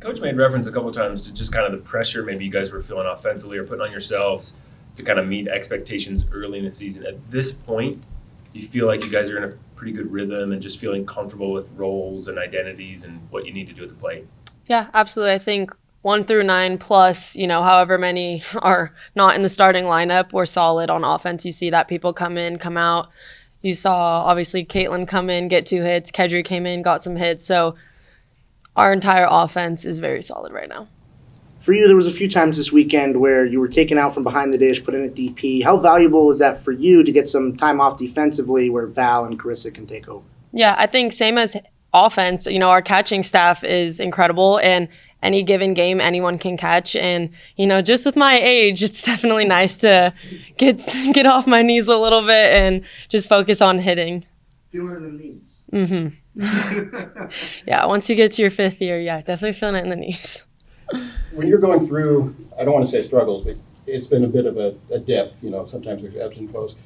Coach made reference a couple of times to just kind of the pressure maybe you guys were feeling offensively or putting on yourselves to kind of meet expectations early in the season. At this point, do you feel like you guys are in a pretty good rhythm and just feeling comfortable with roles and identities and what you need to do at the plate? Yeah, absolutely. I think 1 through 9 plus, however many are not in the starting lineup, we're solid on offense. You see that people come in, come out. You saw obviously Caitlin come in, get 2 hits. Kedri came in, got some hits. So our entire offense is very solid right now. For you, there was a few times this weekend where you were taken out from behind the dish, put in at DP. How valuable is that for you to get some time off defensively where Val and Carissa can take over? Yeah, I think same as offense, our catching staff is incredible, and any given game anyone can catch. And just with my age, it's definitely nice to get off my knees a little bit and just focus on hitting. Feeling it in the knees. Yeah, once you get to your 5th year, yeah, definitely feeling it in the knees. When you're going through, I don't want to say struggles, but it's been a bit of a dip. Sometimes there's ebbs and flows.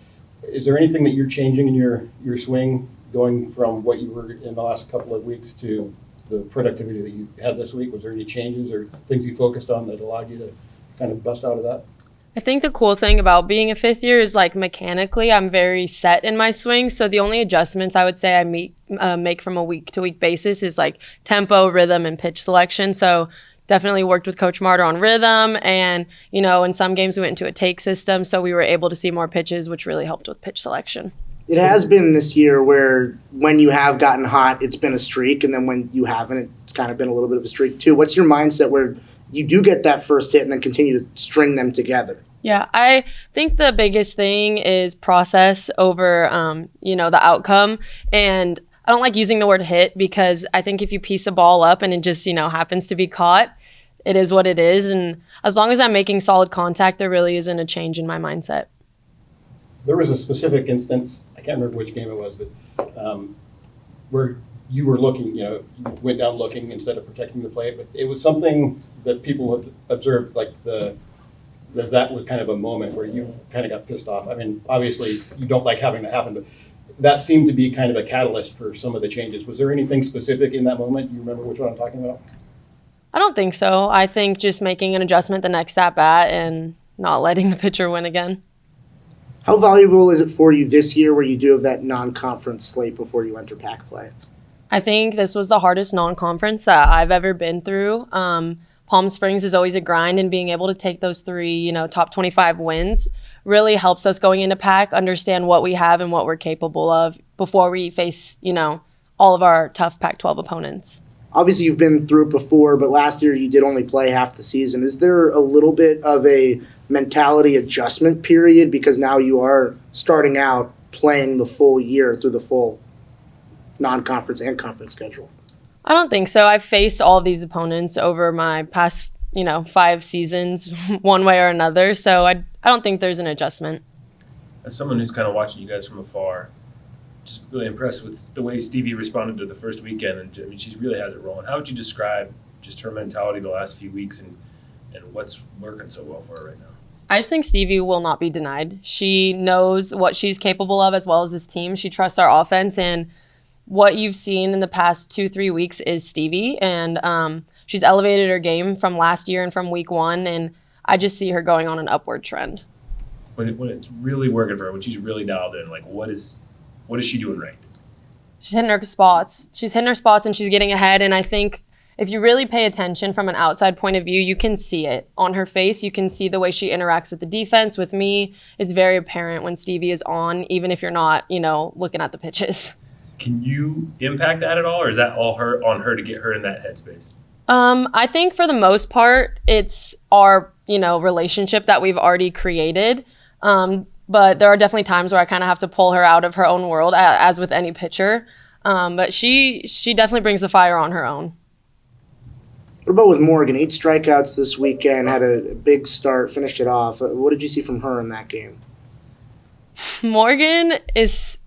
Is there anything that you're changing in your swing, going from what you were in the last couple of weeks to the productivity that you had this week? Was there any changes or things you focused on that allowed you to kind of bust out of that? I think the cool thing about being a 5th year is mechanically I'm very set in my swing. So the only adjustments I would say I make from a week to week basis is tempo, rhythm, and pitch selection. So definitely worked with Coach Martyr on rhythm, and in some games we went into a take system, so we were able to see more pitches, which really helped with pitch selection. It has been this year where when you have gotten hot, it's been a streak, and then when you haven't, it's kind of been a little bit of a streak too. What's your mindset where you do get that first hit and then continue to string them together? Yeah, I think the biggest thing is process over, the outcome. And I don't like using the word hit because I think if you piece a ball up and it just, happens to be caught, it is what it is. And as long as I'm making solid contact, there really isn't a change in my mindset. There was a specific instance, I can't remember which game it was, but where you were looking, you went down looking instead of protecting the plate. But it was something that people had observed, that was kind of a moment where you kind of got pissed off. I mean, obviously, you don't like having that happen, but that seemed to be kind of a catalyst for some of the changes. Was there anything specific in that moment? You remember which one I'm talking about? I don't think so. I think just making an adjustment the next at bat and not letting the pitcher win again. How valuable is it for you this year where you do have that non-conference slate before you enter PAC play? I think this was the hardest non-conference that I've ever been through. Palm Springs is always a grind, and being able to take those 3, top 25 wins really helps us going into PAC understand what we have and what we're capable of before we face, all of our tough Pac-12 opponents. Obviously, you've been through it before, but last year you did only play half the season. Is there a little bit of a mentality adjustment period because now you are starting out playing the full year through the full non-conference and conference schedule? I don't think so. I've faced all of these opponents over my past, 5 seasons, one way or another. So I don't think there's an adjustment. As someone who's kind of watching you guys from afar, just really impressed with the way Stevie responded to the first weekend. And I mean, she really has it rolling. How would you describe just her mentality the last few weeks and what's working so well for her right now? I just think Stevie will not be denied. She knows what she's capable of as well as this team. She trusts our offense, and what you've seen in the past 2-3 weeks is Stevie, and she's elevated her game from last year and from week 1, and I just see her going on an upward trend. When it's really working for her, when she's really dialed in, what is she doing right? She's hitting her spots. And she's getting ahead, and I think if you really pay attention from an outside point of view, you can see it on her face. You can see the way she interacts with the defense, with me. It's very apparent when Stevie is on, even if you're not, looking at the pitches. Can you impact that at all, or is that all on her to get her in that headspace? I think for the most part, it's our, relationship that we've already created. But there are definitely times where I kind of have to pull her out of her own world, as with any pitcher. But she definitely brings the fire on her own. What about with Morgan? 8 strikeouts this weekend, had a big start, finished it off. What did you see from her in that game? Morgan is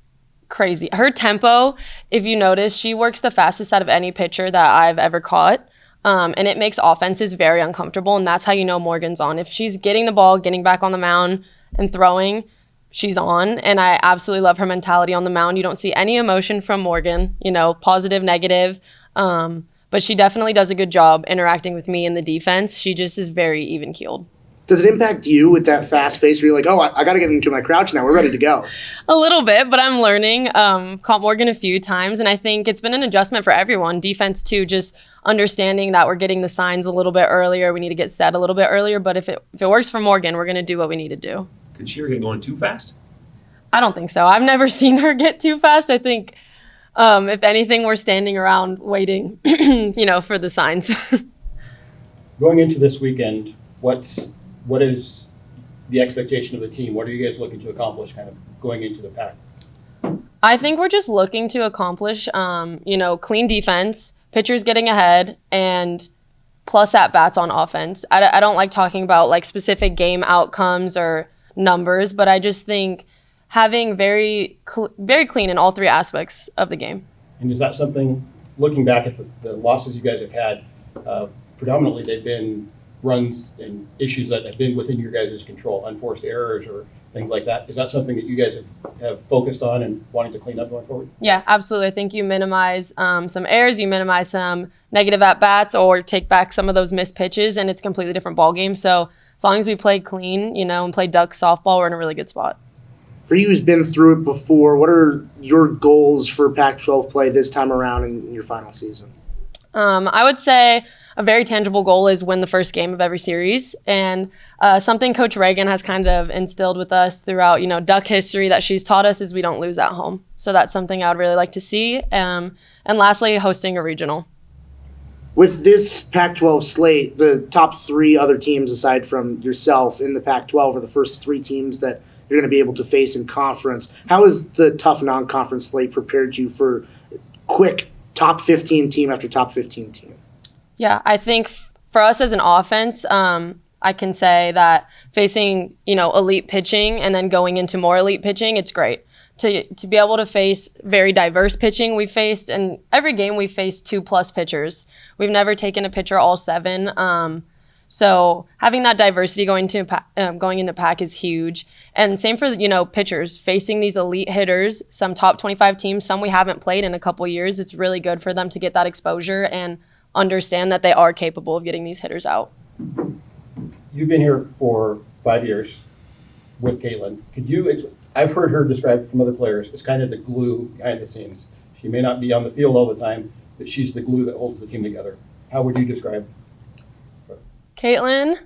crazy. Her tempo, if you notice, she works the fastest out of any pitcher that I've ever caught. And it makes offenses very uncomfortable, and that's how you know Morgan's on. If she's getting the ball, getting back on the mound, and throwing, she's on. And I absolutely love her mentality on the mound. You don't see any emotion from Morgan, positive, negative. But but she definitely does a good job interacting with me in the defense. She just is very even-keeled. Does it impact you with that fast pace where you're like, oh, I got to get into my crouch now. We're ready to go? A little bit, but I'm learning. Caught Morgan a few times, and I think it's been an adjustment for everyone. Defense, too, just understanding that we're getting the signs a little bit earlier. We need to get set a little bit earlier, but if it works for Morgan, we're going to do what we need to do. Could she ever get going too fast? I don't think so. I've never seen her get too fast. I think, if anything, we're standing around waiting, for the signs. Going into this weekend, what is the expectation of the team? What are you guys looking to accomplish kind of going into the PAC? I think we're just looking to accomplish, clean defense, pitchers getting ahead, and plus at-bats on offense. I don't like talking about like specific game outcomes or numbers, but I just think having very clean in all three aspects of the game. And is that something, looking back at the losses you guys have had, predominantly they've been runs and issues that have been within your guys' control, unforced errors or things like that. Is that something that you guys have focused on and wanting to clean up going forward? Yeah, absolutely. I think you minimize some errors, you minimize some negative at-bats or take back some of those missed pitches, and it's a completely different ballgame. So as long as we play clean, and play duck softball, we're in a really good spot. For you who's been through it before, what are your goals for Pac-12 play this time around in your final season? I would say a very tangible goal is win the first game of every series. And something Coach Reagan has kind of instilled with us throughout, Duck history that she's taught us is we don't lose at home. So that's something I would really like to see. And lastly, hosting a regional. With this Pac-12 slate, the top three other teams aside from yourself in the Pac-12 are the first three teams that you're going to be able to face in conference. How has the tough non-conference slate prepared you for quick top 15 team after top 15 team? Yeah, I think for us as an offense, I can say that facing, elite pitching and then going into more elite pitching, it's great. To be able to face very diverse pitching we've faced, and every game we've faced 2+ pitchers. We've never taken a pitcher all 7. So having that diversity going into PAC is huge. And same for, pitchers, facing these elite hitters, some top 25 teams, some we haven't played in a couple years. It's really good for them to get that exposure and understand that they are capable of getting these hitters out. You've been here for 5 years with Caitlin. I've heard her described from other players as kind of the glue behind the scenes. She may not be on the field all the time, but she's the glue that holds the team together. How would you describe her? Caitlin?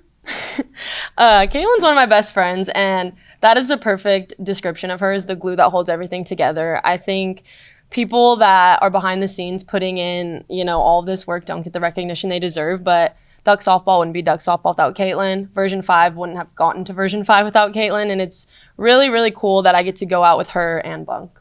Caitlin's one of my best friends, and that is the perfect description of her, is the glue that holds everything together. I think people that are behind the scenes putting in, all of this work don't get the recognition they deserve, but Duck softball wouldn't be Duck softball without Caitlin. Version 5 wouldn't have gotten to Version 5 without Caitlin, and it's really, really cool that I get to go out with her and Bunk.